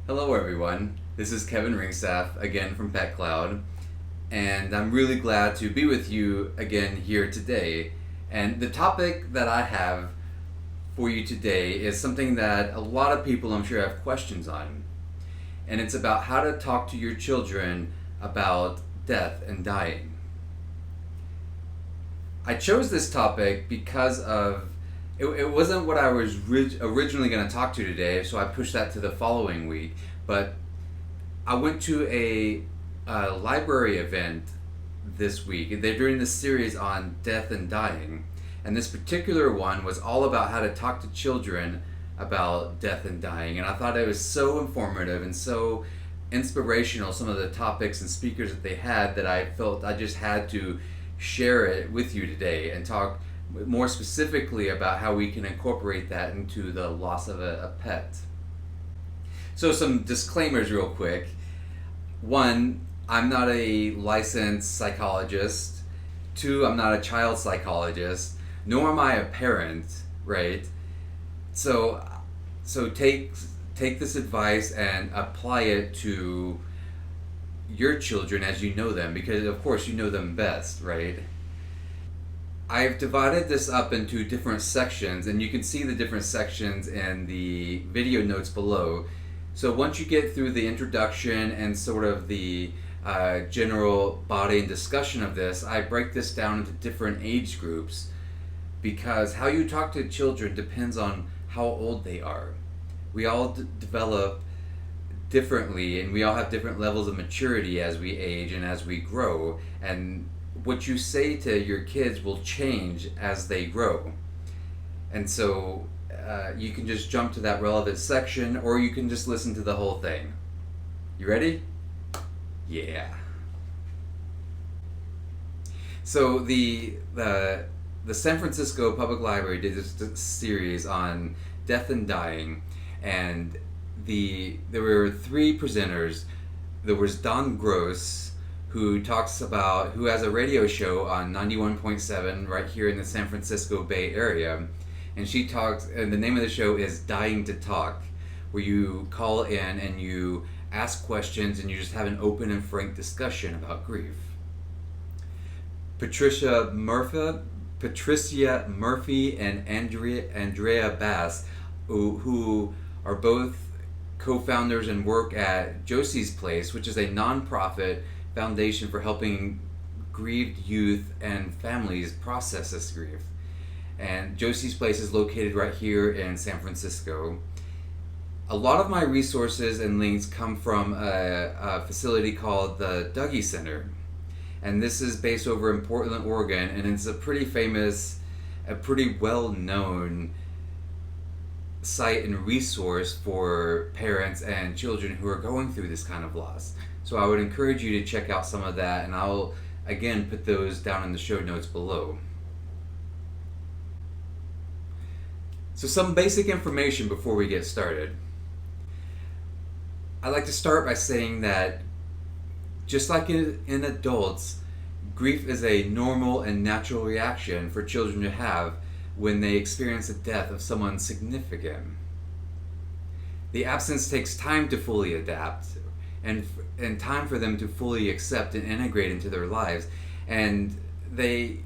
Hello everyone, this is Kevin Ringstaff again from Pet Cloud, and I'm really glad to be with you again here today. And the topic that I have for you today is something that a lot of people I'm sure have questions on. And it's about how to talk to your children about death and dying. I chose this topic because of it wasn't what I was originally going to talk to today, so I pushed that to the following week. But I went to a library event this week. They're doing this series on death and dying, and this particular one was all about how to talk to children about death and dying. And I thought it was so informative and so inspirational, some of the topics and speakers that they had, that I felt I just had to share it with you today and talk more specifically about how we can incorporate that into the loss of a pet. So some disclaimers real quick. One, I'm not a licensed psychologist. Two, I'm not a child psychologist, nor am I a parent, right? So take this advice and apply it to your children as you know them, because of course you know them best, right? I've divided this up into different sections, and you can see the different sections in the video notes below. So once you get through the introduction and sort of the general body and discussion of this, I break this down into different age groups, because how you talk to children depends on how old they are. We all develop differently, and we all have different levels of maturity as we age and as we grow, and what you say to your kids will change as they grow. And so you can just jump to that relevant section, or you can just listen to the whole thing. You ready? Yeah. So the San Francisco Public Library did this series on death and dying, and there were three presenters. There was Don Gross, who has a radio show on 91.7 right here in the San Francisco Bay Area. And she talks, and the name of the show is Dying to Talk, where you call in and you ask questions and you just have an open and frank discussion about grief. Patricia Murphy and Andrea Bass, who are both co-founders and work at Josie's Place, which is a nonprofit foundation for helping grieved youth and families process this grief. And Josie's Place is located right here in San Francisco. A lot of my resources and links come from a facility called the Dougie Center. And this is based over in Portland, Oregon, and it's a pretty well-known site and resource for parents and children who are going through this kind of loss. So I would encourage you to check out some of that, and I'll again put those down in the show notes below. So some basic information before we get started. I'd like to start by saying that just like in adults, grief is a normal and natural reaction for children to have when they experience the death of someone significant. The absence takes time to fully adapt, and time for them to fully accept and integrate into their lives. And they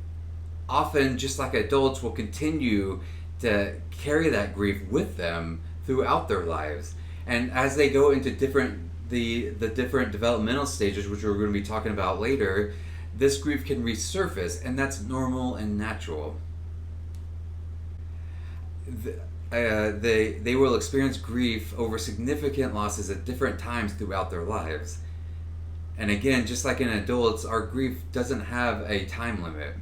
often, just like adults, will continue to carry that grief with them throughout their lives. And as they go into the different developmental stages, which we're going to be talking about later, this grief can resurface, and that's normal and natural. They will experience grief over significant losses at different times throughout their lives. And again, just like in adults, our grief doesn't have a time limit.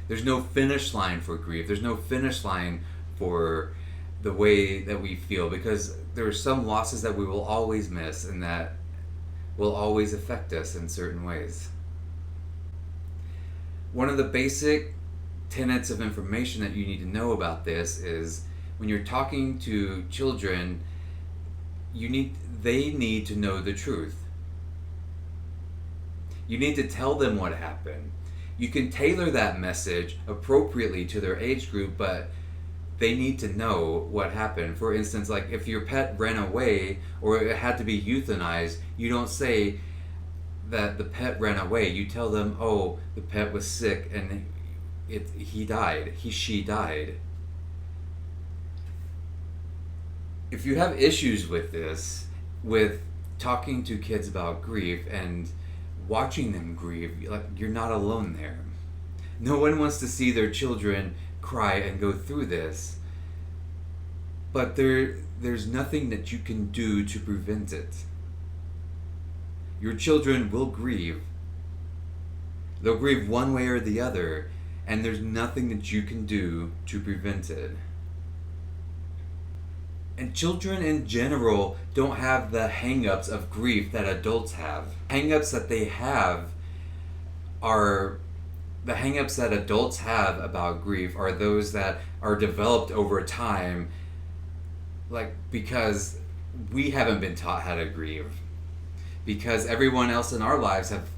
There's no finish line for grief. There's no finish line for the way that we feel, because there are some losses that we will always miss and that will always affect us in certain ways. One of the basic tenets of information that you need to know about this is when you're talking to children, they need to know the truth. You need to tell them what happened. You can tailor that message appropriately to their age group, but they need to know what happened. For instance, like if your pet ran away or it had to be euthanized, you don't say that the pet ran away. You tell them, oh, the pet was sick and he died. She died. If you have issues with this, with talking to kids about grief and watching them grieve, like, you're not alone there. No one wants to see their children cry and go through this, but there's nothing that you can do to prevent it. Your children will grieve. They'll grieve one way or the other, and there's nothing that you can do to prevent it. And children in general don't have the hangups of grief that adults have. Hangups that they have are the hangups that adults have about grief are those that are developed over time, like because we haven't been taught how to grieve, because everyone else in our lives have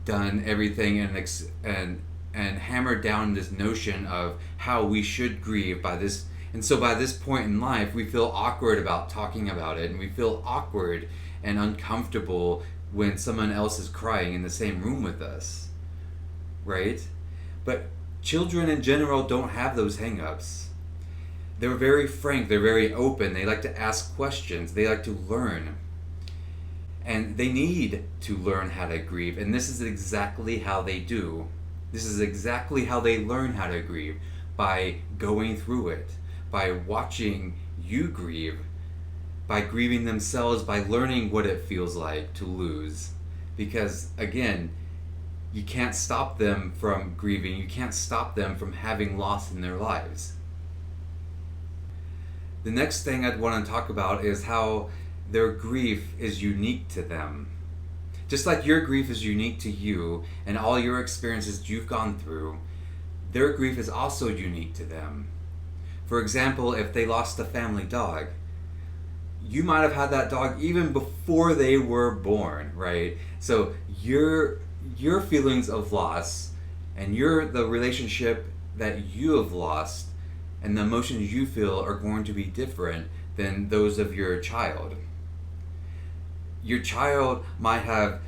done everything and hammered down this notion of how we should grieve by this. And so by this point in life, we feel awkward about talking about it, and we feel awkward and uncomfortable when someone else is crying in the same room with us, right? But children in general don't have those hang-ups. They're very frank, they're very open, they like to ask questions, they like to learn. And they need to learn how to grieve, and this is exactly how they do. This is exactly how they learn how to grieve, by going through it, by watching you grieve, by grieving themselves, by learning what it feels like to lose. Because again, you can't stop them from grieving, you can't stop them from having loss in their lives. The next thing I'd want to talk about is how their grief is unique to them. Just like your grief is unique to you and all your experiences you've gone through, their grief is also unique to them. For example, if they lost a family dog, you might have had that dog even before they were born, right? So your feelings of loss and the relationship that you have lost and the emotions you feel are going to be different than those of your child. Your child might have,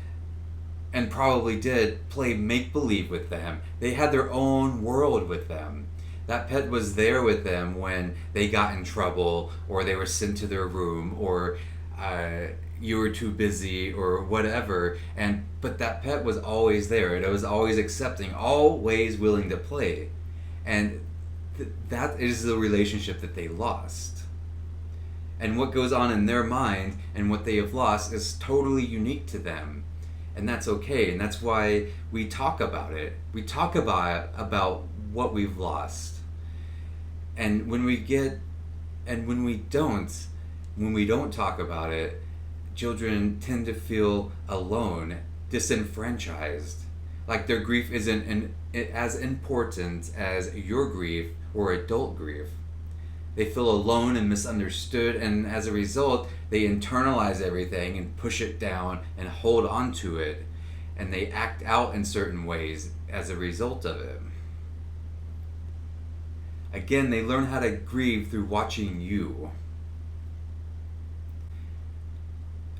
and probably did, play make-believe with them. They had their own world with them. That pet was there with them when they got in trouble, or they were sent to their room, or you were too busy, or whatever. But that pet was always there. It was always accepting, always willing to play. And that is the relationship that they lost. And what goes on in their mind and what they have lost is totally unique to them. And that's okay. And that's why we talk about it. We talk about what we've lost. And when we don't talk about it, children tend to feel alone, disenfranchised. Like their grief isn't as important as your grief or adult grief. They feel alone and misunderstood, and as a result, they internalize everything and push it down and hold on to it, and they act out in certain ways as a result of it. Again, they learn how to grieve through watching you.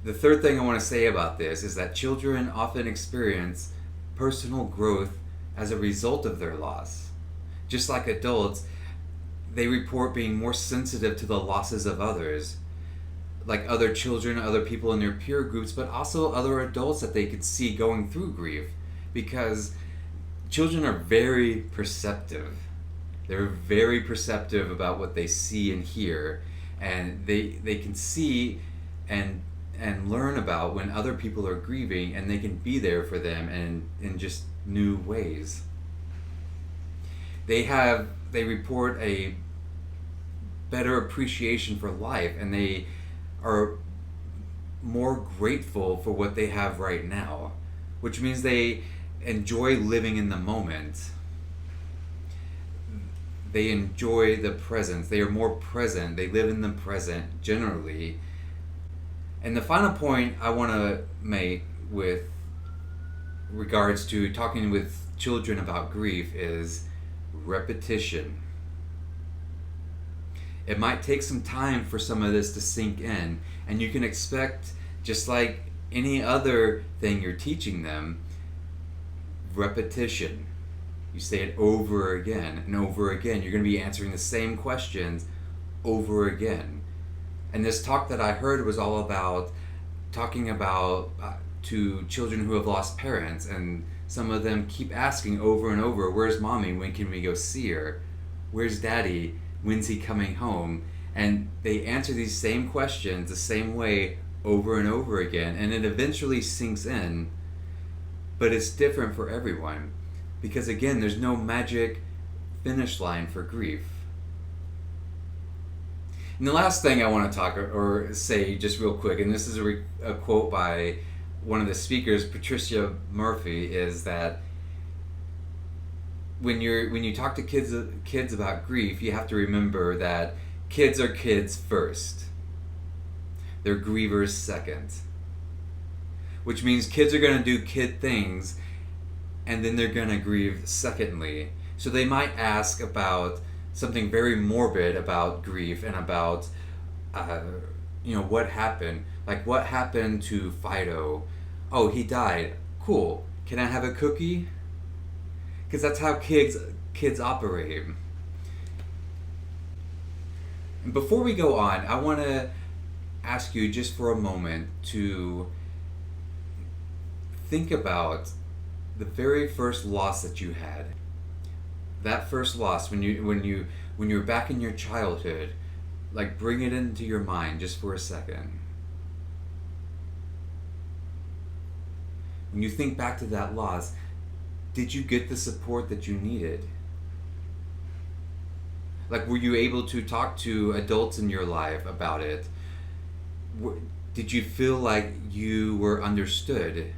The third thing I want to say about this is that children often experience personal growth as a result of their loss. Just like adults, they report being more sensitive to the losses of others, like other children, other people in their peer groups, but also other adults that they could see going through grief, because children are very perceptive. They're very perceptive about what they see and hear, and they can see and learn about when other people are grieving, and they can be there for them and in just new ways. They report a better appreciation for life, and they are more grateful for what they have right now, which means they enjoy living in the moment. They enjoy the present. They are more present. They live in the present generally. And the final point I want to make with regards to talking with children about grief is repetition. It might take some time for some of this to sink in, and you can expect, just like any other thing you're teaching them, repetition. You say it over again and over again. You're going to be answering the same questions over again. And this talk that I heard was all about talking about to children who have lost parents, and some of them keep asking over and over, where's mommy? When can we go see her? Where's daddy? When's he coming home? And they answer these same questions the same way over and over again, and it eventually sinks in, but it's different for everyone. Because again, there's no magic finish line for grief. And the last thing I want to talk or say just real quick, and this is a quote by one of the speakers, Patricia Murphy, is that when you talk to kids about grief, you have to remember that kids are kids first. They're grievers second. Which means kids are going to do kid things, and then they're going to grieve secondly. So they might ask about something very morbid about grief and about, what happened. Like, what happened to Fido? Oh, he died. Cool. Can I have a cookie? Because that's how kids operate. And before we go on, I want to ask you just for a moment to think about the very first loss that you had. That first loss, when you were back in your childhood, like, bring it into your mind just for a second. When you think back to that loss, did you get the support that you needed? Like, were you able to talk to adults in your life about it? Did you feel like you were understood?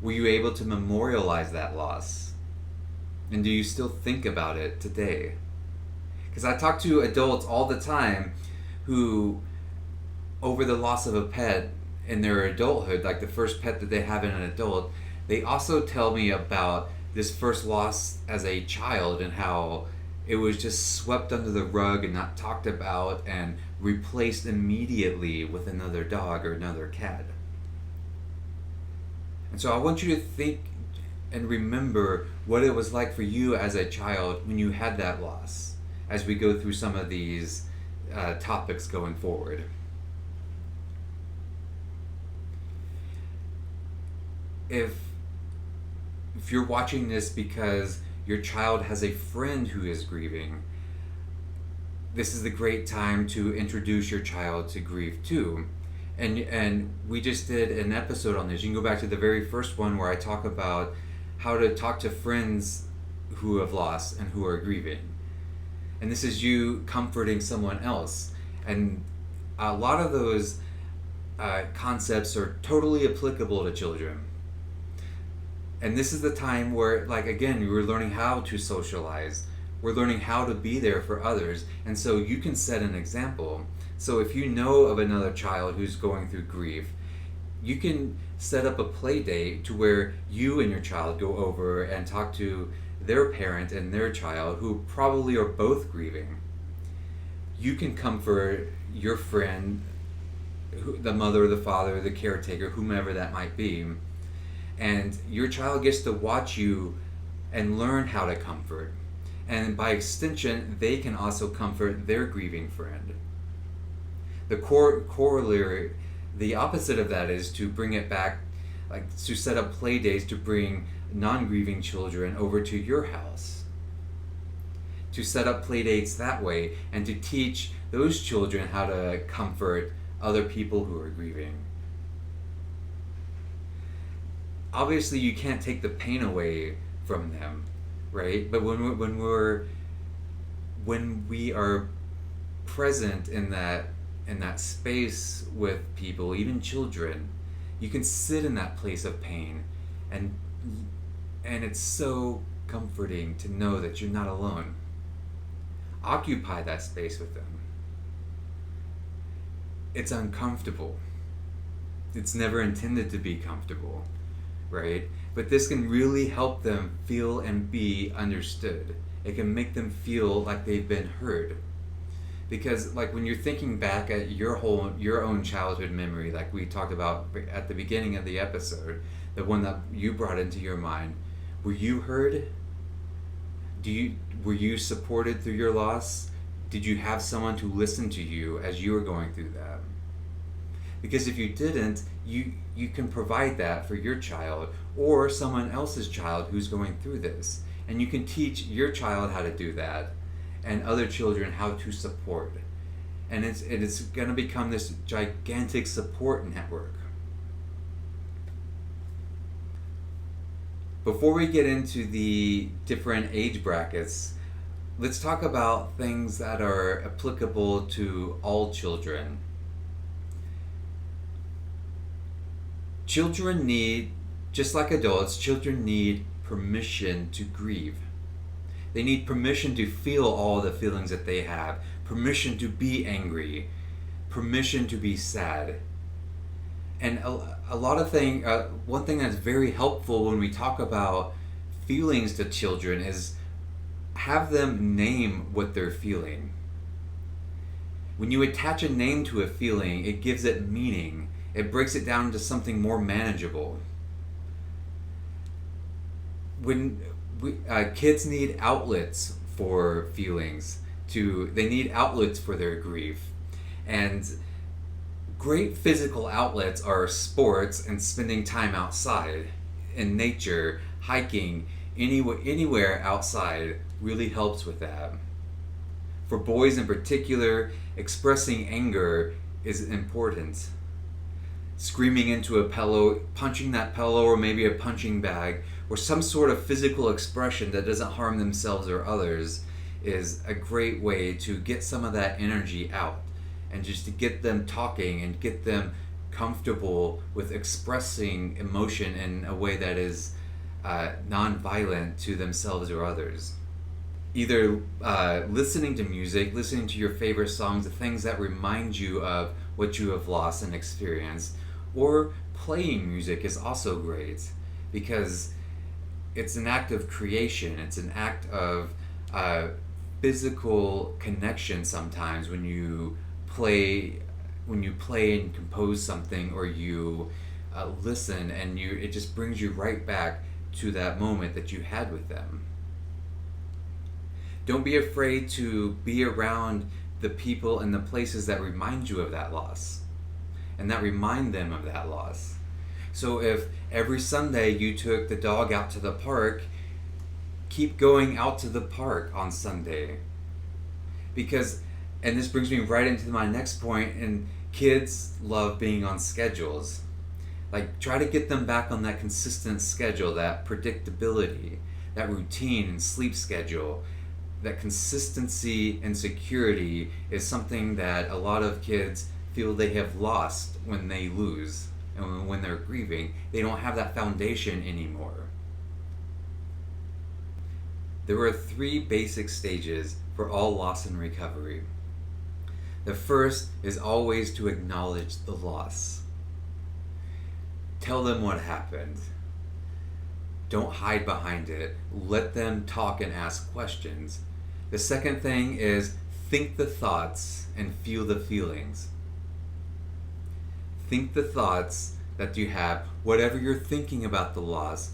Were you able to memorialize that loss? And do you still think about it today? Because I talk to adults all the time who, over the loss of a pet in their adulthood, like the first pet that they have in an adult, they also tell me about this first loss as a child and how it was just swept under the rug and not talked about and replaced immediately with another dog or another cat. And so I want you to think and remember what it was like for you as a child when you had that loss, as we go through some of these topics going forward. If you're watching this because your child has a friend who is grieving, this is the great time to introduce your child to grief too. And we just did an episode on this. You can go back to the very first one where I talk about how to talk to friends who have lost and who are grieving. And this is you comforting someone else. And a lot of those concepts are totally applicable to children. And this is the time where, like, again, we're learning how to socialize. We're learning how to be there for others. And so you can set an example. So if you know of another child who's going through grief, you can set up a play date to where you and your child go over and talk to their parent and their child, who probably are both grieving. You can comfort your friend, the mother, the father, the caretaker, whomever that might be. And your child gets to watch you and learn how to comfort. And by extension, they can also comfort their grieving friend. The corollary, the opposite of that, is to bring it back, like to set up play days to bring non-grieving children over to your house. To set up play dates that way and to teach those children how to comfort other people who are grieving. Obviously, you can't take the pain away from them, right? But when we are present in that space with people, even children, you can sit in that place of pain, and it's so comforting to know that you're not alone. Occupy that space with them. It's uncomfortable. It's never intended to be comfortable, right? But this can really help them feel and be understood. It can make them feel like they've been heard. Because like when you're thinking back at your own childhood memory, like we talked about at the beginning of the episode, the one that you brought into your mind, were you heard? Were you supported through your loss? Did you have someone to listen to you as you were going through that? Because if you didn't, you can provide that for your child or someone else's child who's going through this. And you can teach your child how to do that and other children how to support. And it's going to become this gigantic support network. Before we get into the different age brackets, let's talk about things that are applicable to all children. Children need, just like adults, children need permission to grieve. They need permission to feel all the feelings that they have, permission to be angry, permission to be sad. And a lot of one thing that's very helpful when we talk about feelings to children is have them name what they're feeling. When you attach a name to a feeling, it gives it meaning. It breaks it down to something more manageable. When kids need outlets for feelings, they need outlets for their grief. And great physical outlets are sports and spending time outside in nature, hiking, anywhere outside really helps with that. For boys in particular, expressing anger is important. Screaming into a pillow, punching that pillow, or maybe a punching bag, or some sort of physical expression that doesn't harm themselves or others is a great way to get some of that energy out and just to get them talking and get them comfortable with expressing emotion in a way that is non-violent to themselves or others. Either listening to music, listening to your favorite songs, the things that remind you of what you have lost and experienced, or playing music is also great because it's an act of creation. It's an act of physical connection sometimes when you play and compose something, or you listen, and it just brings you right back to that moment that you had with them. Don't be afraid to be around the people and the places that remind you of that loss and that remind them of that loss. So if every Sunday you took the dog out to the park, keep going out to the park on Sunday. And this brings me right into my next point, and kids love being on schedules. Like, try to get them back on that consistent schedule, that predictability, that routine and sleep schedule. That consistency and security is something that a lot of kids feel they have lost when they lose and when they're grieving. They don't have that foundation anymore. There are 3 basic stages for all loss and recovery. The first is always to acknowledge the loss. Tell them what happened. Don't hide behind it. Let them talk and ask questions. The second thing is think the thoughts and feel the feelings. Think the thoughts that you have, whatever you're thinking about the loss,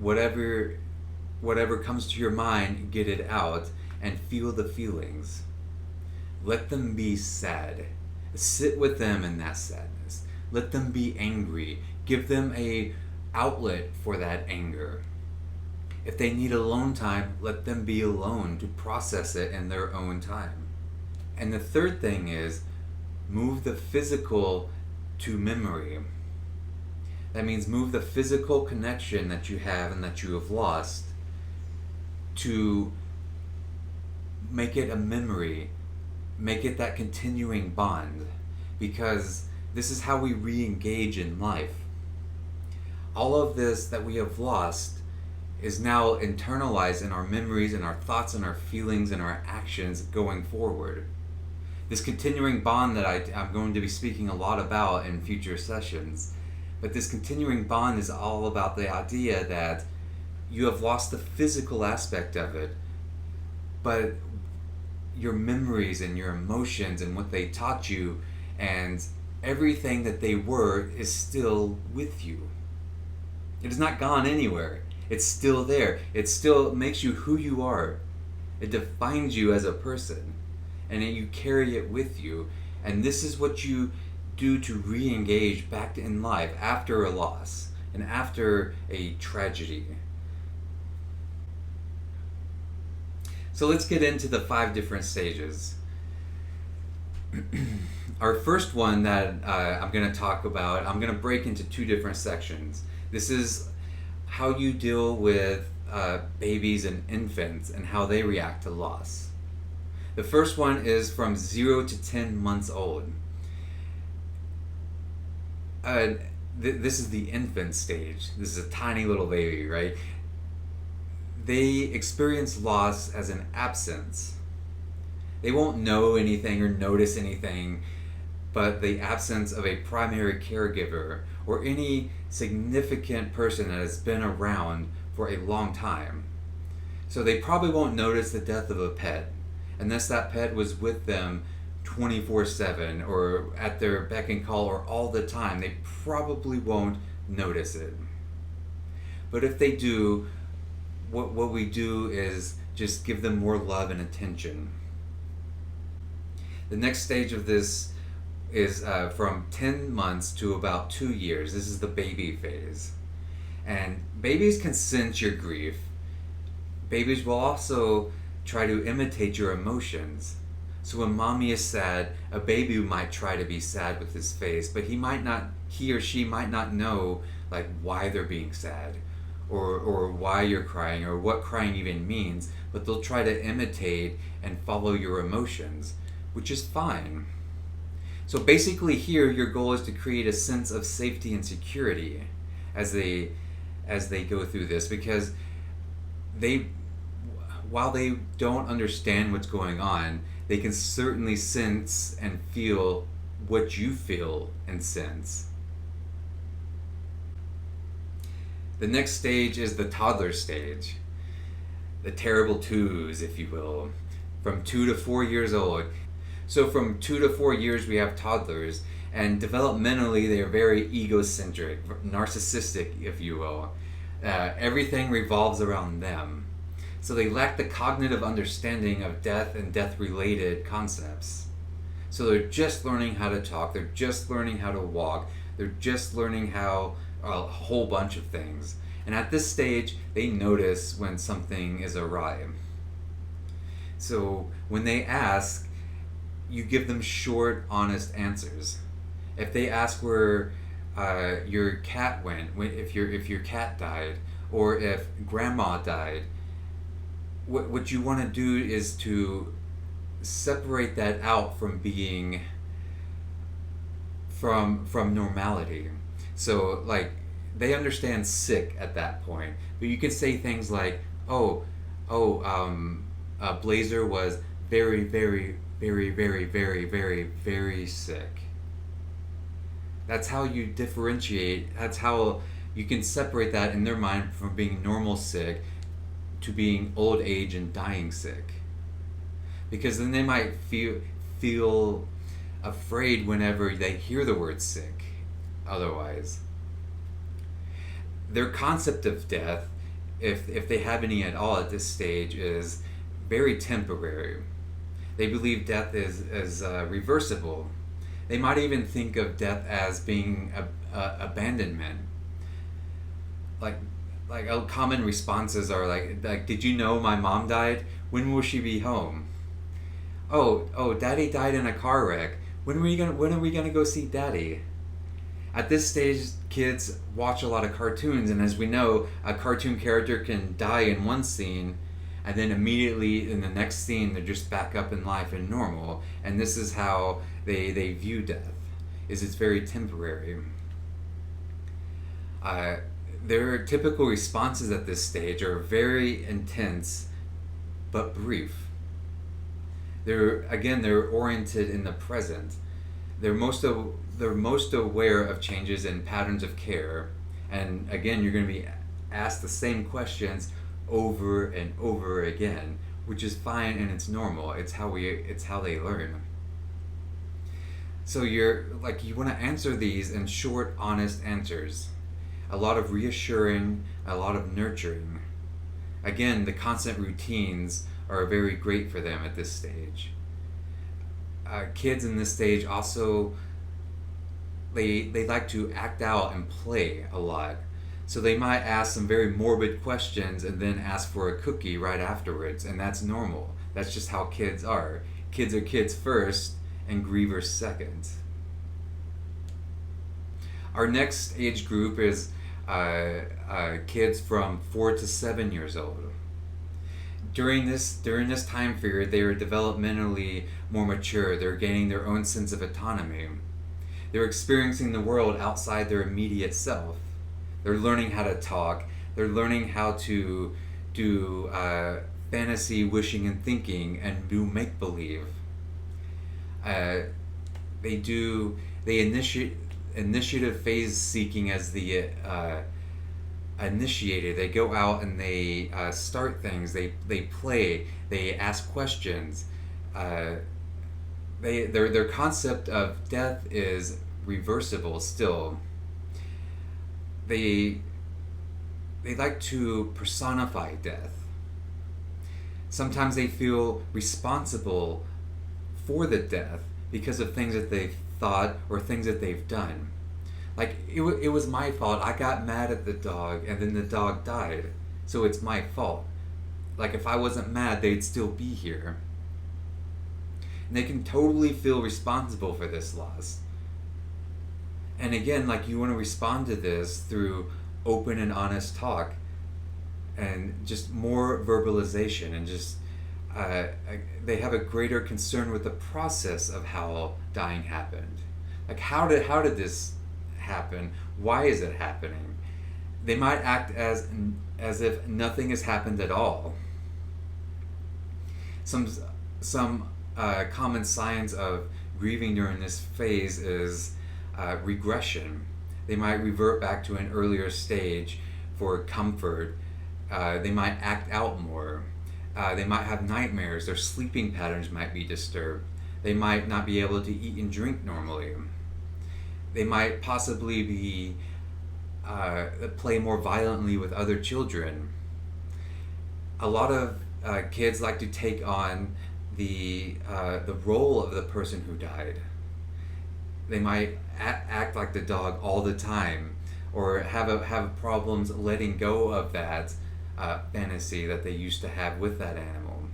whatever comes to your mind, get it out and feel the feelings. Let them be sad. Sit with them in that sadness. Let them be angry. Give them a outlet for that anger. If they need alone time, let them be alone to process it in their own time. And the third thing is move the physical to memory. That means move the physical connection that you have and that you have lost to make it a memory, make it that continuing bond, because this is how we re-engage in life. All of this that we have lost is now internalized in our memories and our thoughts and our feelings and our actions going forward. This continuing bond that I'm going to be speaking a lot about in future sessions, but this continuing bond is all about the idea that you have lost the physical aspect of it, but your memories and your emotions and what they taught you, and everything that they were is still with you. It has not gone anywhere. It's still there. It still makes you who you are. It defines you as a person, and you carry it with you. And this is what you do to re-engage back in life after a loss and after a tragedy. So let's get into the 5 different stages. Our first one that I'm going to talk about, I'm going to break into 2 different sections. This is how you deal with babies and infants and how they react to loss. The first one is from 0 to 10 months old. This is the infant stage. This is a tiny little baby, right? They experience loss as an absence. They won't know anything or notice anything but the absence of a primary caregiver or any significant person that has been around for a long time. So they probably won't notice the death of a pet unless that pet was with them 24/7 or at their beck and call or all the time. They probably won't notice it. But if they do, what we do is just give them more love and attention. The next stage of this is from 10 months to about 2 years. This is the baby phase. And babies can sense your grief. Babies will also try to imitate your emotions. So when mommy is sad, a baby might try to be sad with his face, but he or she might not know like why they're being sad or why you're crying or what crying even means, but they'll try to imitate and follow your emotions, which is fine. So basically here your goal is to create a sense of safety and security as they go through this, because while they don't understand what's going on, they can certainly sense and feel what you feel and sense. The next stage is the toddler stage, the terrible twos, if you will, from 2 to 4 years old. So from 2 to 4 years we have toddlers, and developmentally they are very egocentric, narcissistic, if you will. Everything revolves around them. So they lack the cognitive understanding of death and death-related concepts. So they're just learning how to talk, they're just learning how to walk, they're just learning how a whole bunch of things. And at this stage, they notice when something is awry. So when they ask, you give them short, honest answers. If they ask where your cat went, if your cat died, or if grandma died, what you want to do is to separate that out from being from normality. So like they understand sick at that point, but you can say things like, Blazer was very, very, very, very, very, very, very sick. That's how you differentiate. That's how you can separate that in their mind from being normal sick to being old age and dying sick. Because then they might feel afraid whenever they hear the word sick. Otherwise, their concept of death, if they have any at all at this stage, is very temporary. They believe death is reversible. They might even think of death as being abandonment. Like common responses are like, did you know my mom died? When will she be home? Oh, daddy died in a car wreck. When are we gonna go see daddy? At this stage, kids watch a lot of cartoons, and as we know, a cartoon character can die in one scene, and then immediately in the next scene, they're just back up in life and normal. And this is how they view death, is it's very temporary. Their typical responses at this stage are very intense, but brief. They're oriented in the present. They're most aware of changes in patterns of care, and again, you're going to be asked the same questions over and over again. which is fine and it's normal. It's how they learn. So you want to answer these in short, honest answers. A lot of reassuring, a lot of nurturing. Again, the constant routines are very great for them at this stage. Kids in this stage also, they like to act out and play a lot. So they might ask some very morbid questions and then ask for a cookie right afterwards, and that's normal. That's just how kids are. Kids are kids first, and grievers second. Our next age group is kids from 4 to 7 years old. During this time period, they are developmentally more mature. They're gaining their own sense of autonomy. They're experiencing the world outside their immediate self. They're learning how to talk. They're learning how to do fantasy wishing and thinking and do make believe. They initiate initiative phase seeking as the initiator. They go out and they start things. They play. They ask questions. Their concept of death is reversible still. They like to personify death. Sometimes they feel responsible for the death because of things that they've thought or things that they've done. Like, it was my fault. I got mad at the dog and then the dog died. So it's my fault. Like, if I wasn't mad, they'd still be here. And they can totally feel responsible for this loss. And again, like, you want to respond to this through open and honest talk and just more verbalization and just they have a greater concern with the process of how dying happened. Like, how did this happen? Why is it happening? They might act as if nothing has happened at all. Some common signs of grieving during this phase is regression. They might revert back to an earlier stage for comfort. They might act out more. They might have nightmares. Their sleeping patterns might be disturbed. They might not be able to eat and drink normally. They might possibly play more violently with other children. A lot of kids like to take on the role of the person who died. They might act like the dog all the time, or have problems letting go of that fantasy that they used to have with that animal.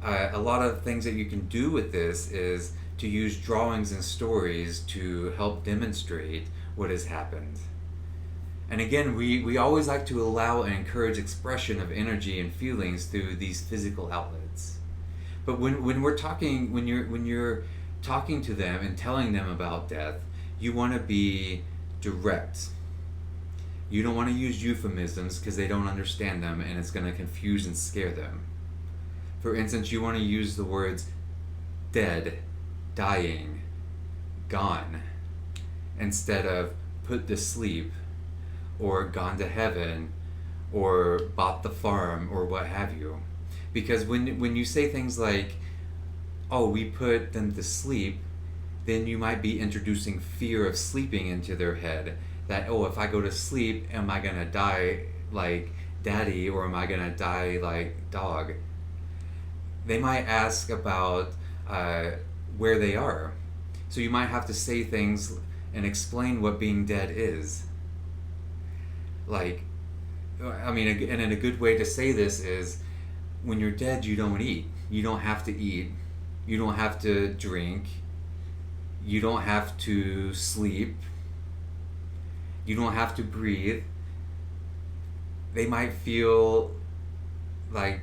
A lot of things that you can do with this is to use drawings and stories to help demonstrate what has happened. And again, we always like to allow and encourage expression of energy and feelings through these physical outlets. But when you're talking to them and telling them about death, you want to be direct. You don't want to use euphemisms because they don't understand them and it's going to confuse and scare them. For instance, you want to use the words dead, dying, gone, instead of put to sleep, or gone to heaven, or bought the farm, or what have you. Because when you say things like, oh, we put them to sleep, then you might be introducing fear of sleeping into their head. That, oh, if I go to sleep, am I going to die like daddy, or am I going to die like dog? They might ask about where they are. So you might have to say things and explain what being dead is. Like, I mean, and a good way to say this is, when you're dead, you don't eat. You don't have to eat. You don't have to drink. You don't have to sleep. You don't have to breathe. They might feel like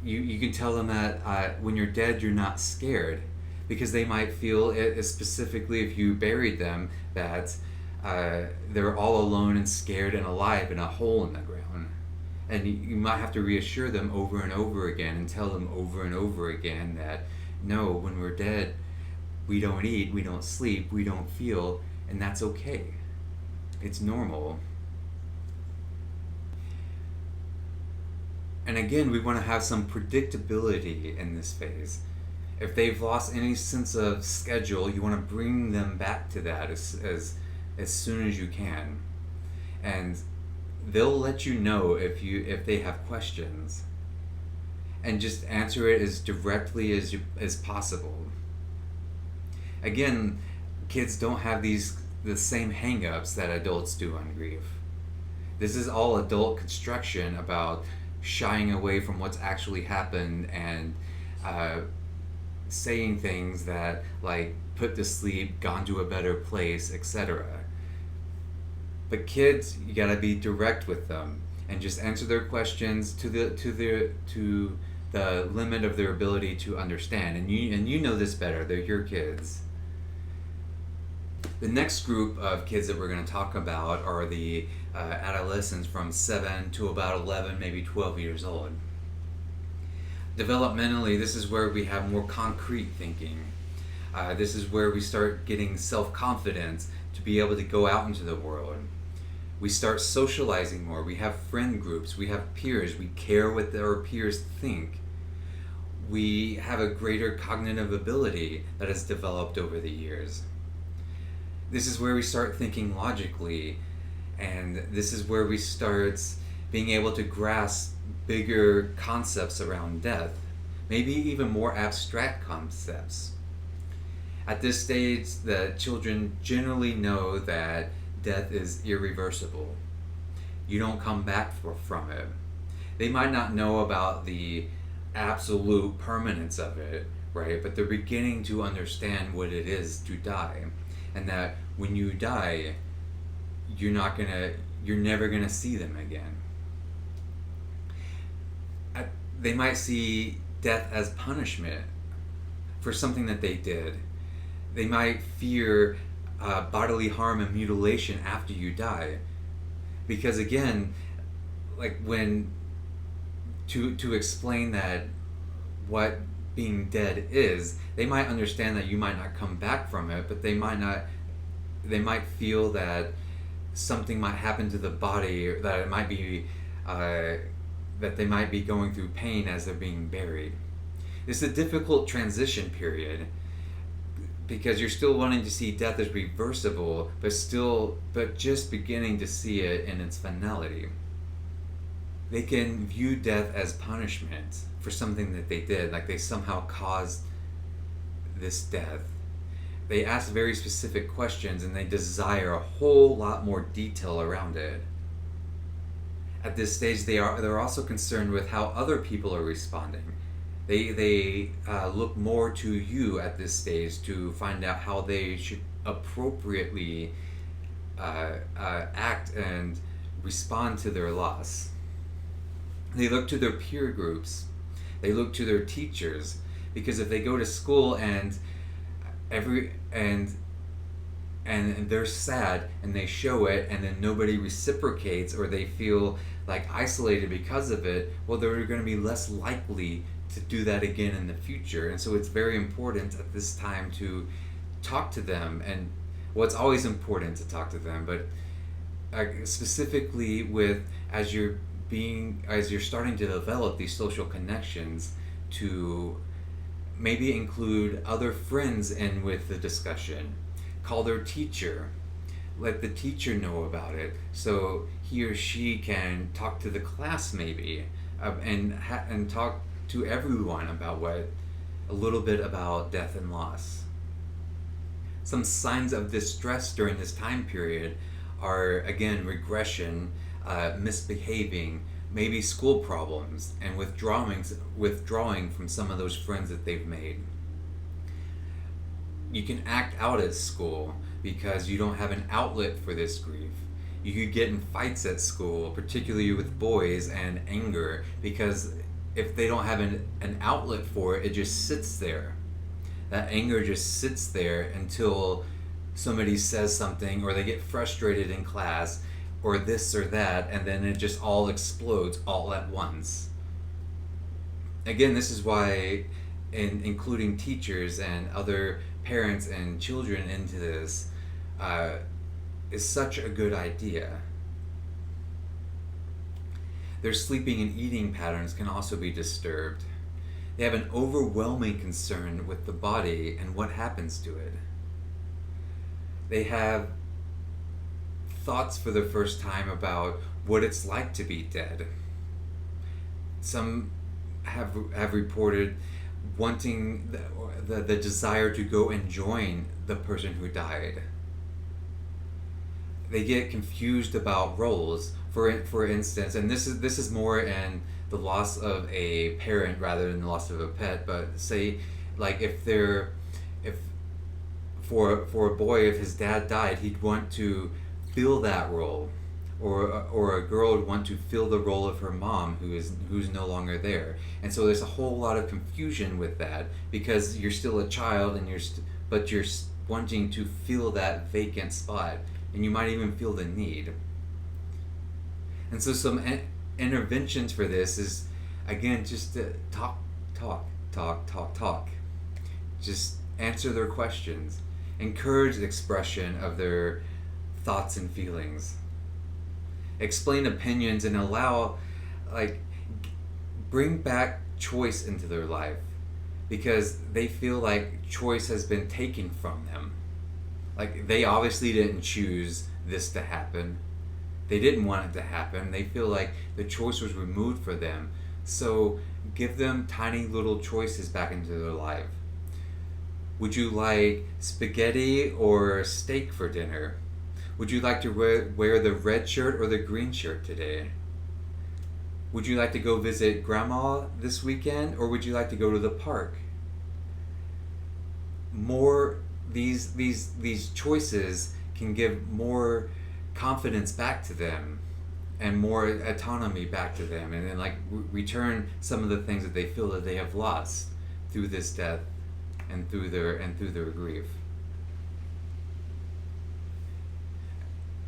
you can tell them that when you're dead, you're not scared, because they might feel it, specifically if you buried them, that they're all alone and scared and alive in a hole in the ground. And you might have to reassure them over and over again and tell them over and over again that no, when we're dead, we don't eat, we don't sleep, we don't feel, and that's okay. It's normal. And again, we want to have some predictability in this phase. If they've lost any sense of schedule, you want to bring them back to that as soon as you can. And they'll let you know if they have questions. And just answer it as directly as possible. Again, kids don't have the same hangups that adults do on grief. This is all adult construction about shying away from what's actually happened and saying things that like put to sleep, gone to a better place, etc. But kids, you gotta be direct with them and just answer their questions to the limit of their ability to understand. And you know this better. They're your kids. The next group of kids that we're going to talk about are the adolescents from 7 to about 11, maybe 12 years old. Developmentally, this is where we have more concrete thinking. This is where we start getting self-confidence to be able to go out into the world. We start socializing more. We have friend groups. We have peers. We care what our peers think. We have a greater cognitive ability that has developed over the years. This is where we start thinking logically, and this is where we start being able to grasp bigger concepts around death, maybe even more abstract concepts. At this stage, the children generally know that death is irreversible. You don't come back from it. They might not know about the absolute permanence of it, right? But they're beginning to understand what it is to die. And that when you die, you're never gonna see them again. They might see death as punishment for something that they did. They might fear bodily harm and mutilation after you die, because again, like when to explain that what being dead is, they might understand that you might not come back from it, but they might feel that something might happen to the body, or that it might be that they might be going through pain as they're being buried. It's a difficult transition period because you're still wanting to see death as reversible, but just beginning to see it in its finality. They can view death as punishment for something that they did, like they somehow caused this death. They ask very specific questions and they desire a whole lot more detail around it. At this stage, they're also concerned with how other people are responding. They look more to you at this stage to find out how they should appropriately act and respond to their loss. They look to their peer groups. They look to their teachers, because if they go to school and they're sad and they show it and then nobody reciprocates, or they feel like isolated because of it, well, they're going to be less likely to do that again in the future. And so it's very important at this time to talk to them. And well, it's always important to talk to them, but specifically as you're starting to develop these social connections, to maybe include other friends in with the discussion. Call their teacher. Let the teacher know about it, so he or she can talk to the class maybe, and talk to everyone about a little bit about death and loss. Some signs of distress during this time period are, again, regression, misbehaving, maybe school problems, and withdrawing from some of those friends that they've made. You can act out at school because you don't have an outlet for this grief. You could get in fights at school, particularly with boys, and anger, because if they don't have an outlet for it, it just sits there. That anger just sits there until somebody says something, or they get frustrated in class, or this or that, and then it just all explodes all at once. Again, this is why including teachers and other parents and children into this is such a good idea. Their sleeping and eating patterns can also be disturbed. They have an overwhelming concern with the body and what happens to it. They have thoughts for the first time about what it's like to be dead. Some have reported wanting the desire to go and join the person who died. They get confused about roles. For instance, and this is more in the loss of a parent rather than the loss of a pet. But say, like if for a boy, if his dad died, he'd want to fill that role, or a girl would want to fill the role of her mom who's no longer there. And so there's a whole lot of confusion with that, because you're still a child and but you're wanting to fill that vacant spot, and you might even feel the need. And so some interventions for this is, again, just to talk. Just answer their questions. Encourage the expression of their thoughts and feelings. Explain opinions and bring back choice into their life, because they feel like choice has been taken from them. Like, they obviously didn't choose this to happen. They didn't want it to happen. They feel like the choice was removed for them. So give them tiny little choices back into their life. Would you like spaghetti or steak for dinner? Would you like to wear the red shirt or the green shirt today? Would you like to go visit grandma this weekend, or would you like to go to the park? These choices can give more confidence back to them and more autonomy back to them, and then return some of the things that they feel that they have lost through this death and through their grief.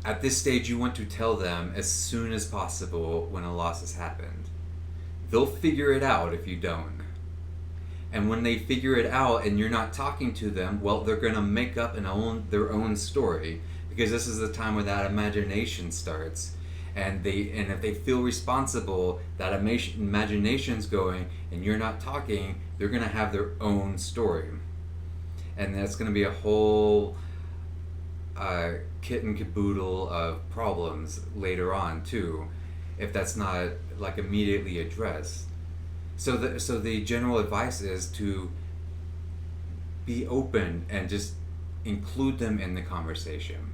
At this stage, you want to tell them as soon as possible when a loss has happened. They'll figure it out if you don't. And when they figure it out and you're not talking to them, well, they're going to make up their own story, because this is the time where that imagination starts. And if they feel responsible, that imagination's going, and you're not talking, they're going to have their own story. And that's going to be a whole kit and caboodle of problems later on too, if that's not immediately addressed. So the general advice is to be open and just include them in the conversation.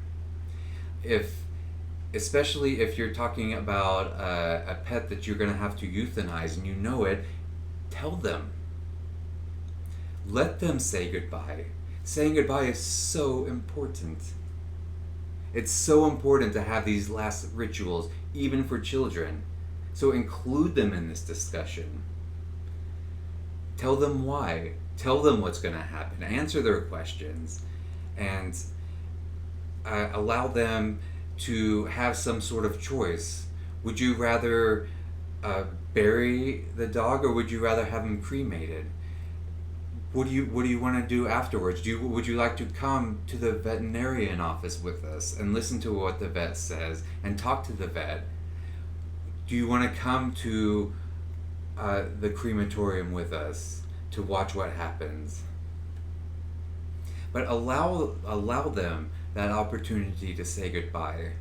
Especially if you're talking about a pet that you're going to have to euthanize and you know it, tell them. Let them say goodbye. Saying goodbye is so important. It's so important to have these last rituals, even for children. So include them in this discussion. Tell them why. Tell them what's going to happen. Answer their questions. And allow them to have some sort of choice. Would you rather bury the dog, or would you rather have him cremated? What do you want to do afterwards? Would you like to come to the veterinarian office with us and listen to what the vet says and talk to the vet? Do you want to come to the crematorium with us to watch what happens? But allow them that opportunity to say goodbye.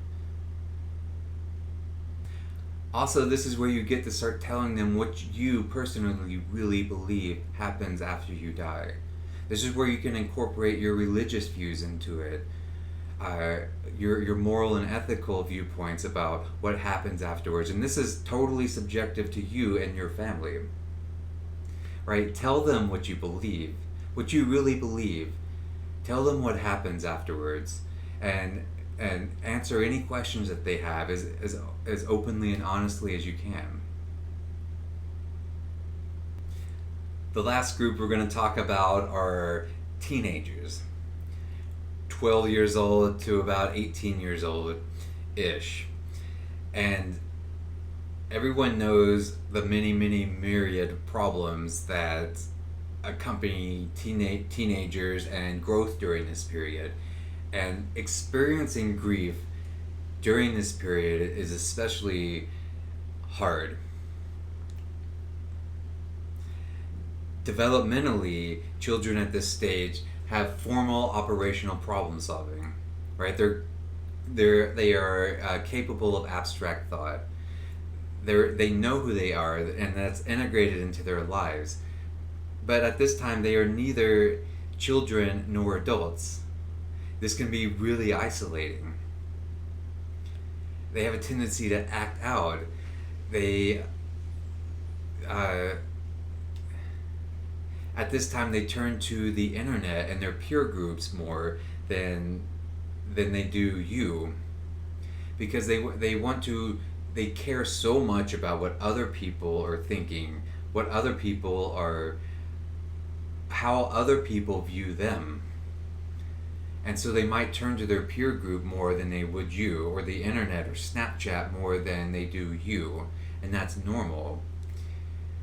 Also, this is where you get to start telling them what you personally really believe happens after you die. This is where you can incorporate your religious views into it, your moral and ethical viewpoints about what happens afterwards. And this is totally subjective to you and your family. Right? Tell them what you believe, what you really believe. Tell them what happens afterwards, and answer any questions that they have as openly and honestly as you can. The last group we're going to talk about are teenagers, 12 years old to about 18 years old-ish. And everyone knows the many myriad problems that accompany teenagers and growth during this period. And experiencing grief during this period is especially hard. Developmentally, children at this stage have formal operational problem solving, right? They are capable of abstract thought. They know who they are, and that's integrated into their lives. But at this time, they are neither children nor adults. This can be really isolating. They have a tendency to act out. They at this time they turn to the internet and their peer groups more than they do you, because they care so much about what other people are thinking, how other people view them. And so they might turn to their peer group more than they would you, or the internet or Snapchat more than they do you, and that's normal.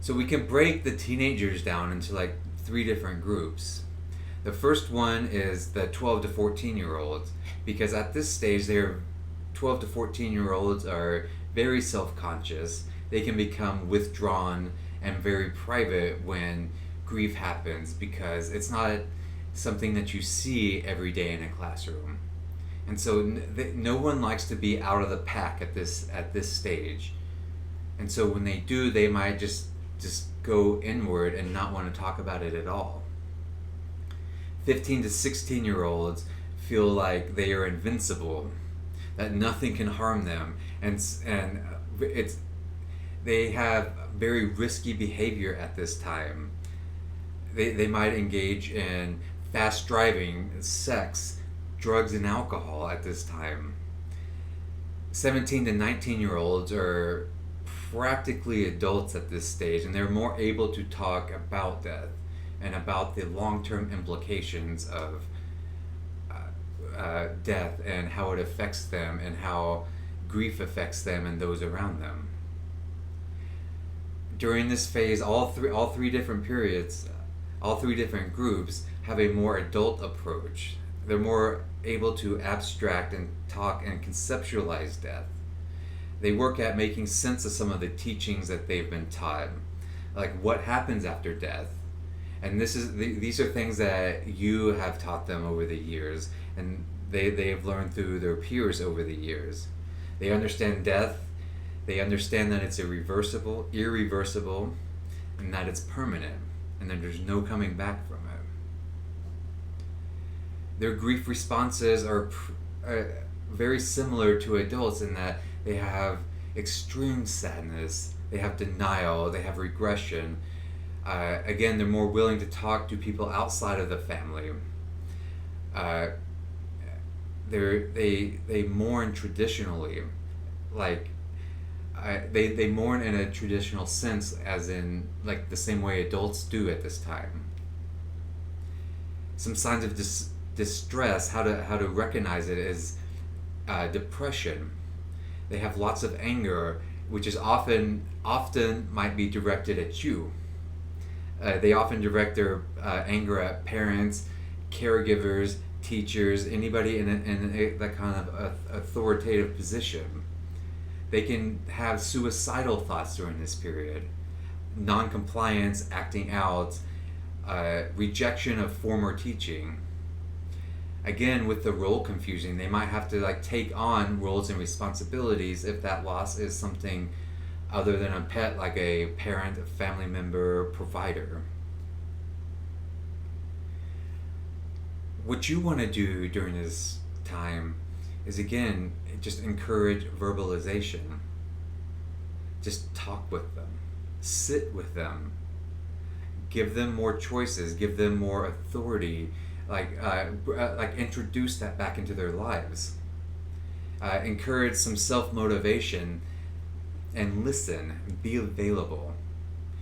So we can break the teenagers down into like 3 different groups. The first one is the 12 to 14 year olds, because at this stage 12 to 14 year olds are very self-conscious. They can become withdrawn and very private when grief happens, because it's not something that you see every day in a classroom. And so no one likes to be out of the pack at this stage. And so when they do, they might just go inward and not want to talk about it at all. 15 to 16 year olds feel like they are invincible, that nothing can harm them, and they have very risky behavior at this time. They might engage in fast driving, sex, drugs, and alcohol at this time. 17 to 19 year olds are practically adults at this stage, and they're more able to talk about death and about the long-term implications of death and how it affects them and how grief affects them and those around them. During this phase, all three different periods, all 3 different groups have a more adult approach. They're more able to abstract and talk and conceptualize death. They work at making sense of some of the teachings that they've been taught, like what happens after death. And these are things that you have taught them over the years, and they have learned through their peers over the years. They understand death. They understand that it's irreversible, and that it's permanent, and that there's no coming back from it. Their grief responses are very similar to adults in that they have extreme sadness, they have denial, they have regression. Again, they're more willing to talk to people outside of the family. They mourn traditionally, like they mourn in a traditional sense, as in like the same way adults do at this time. Some signs of distress, how to recognize it, is depression. They have lots of anger, which is often might be directed at you. They often direct their anger at parents, caregivers, teachers, anybody in that kind of authoritative position. They can have suicidal thoughts during this period, non-compliance, acting out, rejection of former teaching. Again, with the role confusion, they might have to take on roles and responsibilities if that loss is something other than a pet, like a parent, a family member, provider. What you want to do during this time is, again, just encourage verbalization. Just talk with them, sit with them, give them more choices, give them more authority, introduce that back into their lives. Encourage some self-motivation, and listen, be available.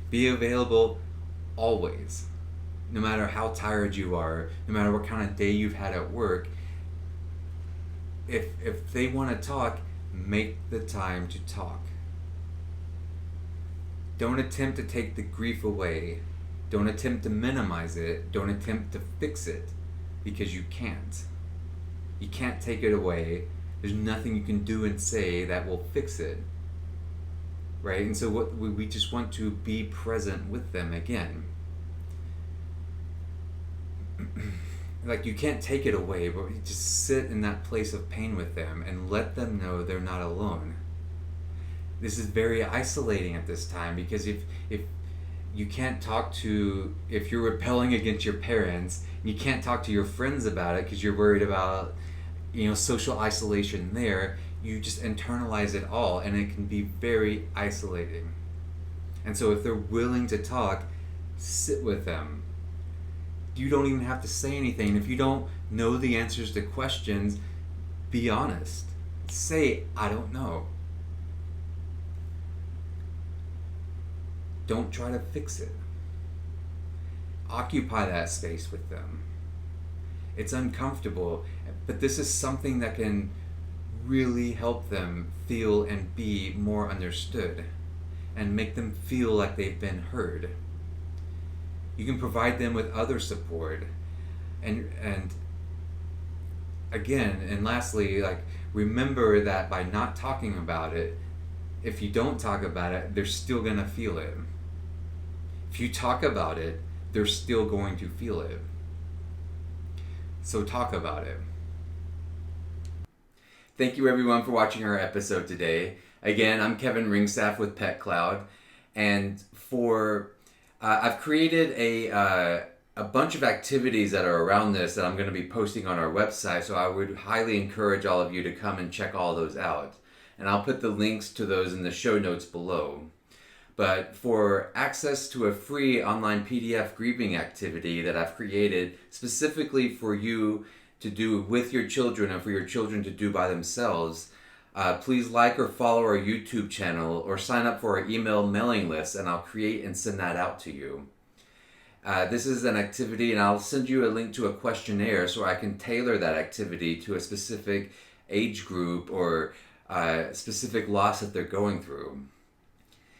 Be available always. No matter how tired you are, no matter what kind of day you've had at work, if they want to talk, make the time to talk. Don't attempt to take the grief away. Don't attempt to minimize it. Don't attempt to fix it, because you can't. You can't take it away. There's nothing you can do and say that will fix it. right? And so what we just want to be present with them again. Like, you can't take it away, but you just sit in that place of pain with them and let them know they're not alone. This is very isolating at this time, because if you can't talk to, if you're rebelling against your parents, you can't talk to your friends about it because you're worried about, social isolation there. You just internalize it all, and it can be very isolating. And so if they're willing to talk, sit with them. You don't even have to say anything. If you don't know the answers to questions, be honest. Say, I don't know. Don't try to fix it. Occupy that space with them. It's uncomfortable, but this is something that can really help them feel and be more understood and make them feel like they've been heard. You can provide them with other support, and again, and lastly, like, remember that by not talking about it, if you don't talk about it, they're still going to feel it. If you talk about it, they're still going to feel it. So talk about it. Thank you everyone for watching our episode today. Again, I'm Kevin Ringstaff with Pet Cloud, and I've created a bunch of activities that are around this that I'm going to be posting on our website, so I would highly encourage all of you to come and check all those out. And I'll put the links to those in the show notes below. But for access to a free online PDF grieving activity that I've created specifically for you to do with your children and for your children to do by themselves, please like or follow our YouTube channel or sign up for our email mailing list, and I'll create and send that out to you. This is an activity, and I'll send you a link to a questionnaire so I can tailor that activity to a specific age group or specific loss that they're going through.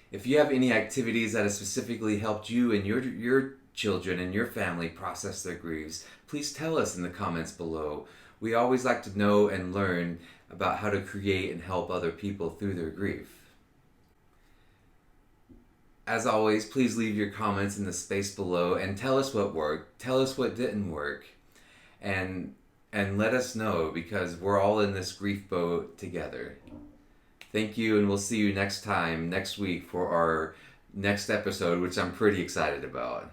If you have any activities that have specifically helped you and your children and your family process their griefs, please tell us in the comments below. We always like to know and learn about how to create and help other people through their grief. As always, please leave your comments in the space below and tell us what worked, tell us what didn't work, and let us know, because we're all in this grief boat together. Thank you, and we'll see you next week for our next episode, which I'm pretty excited about.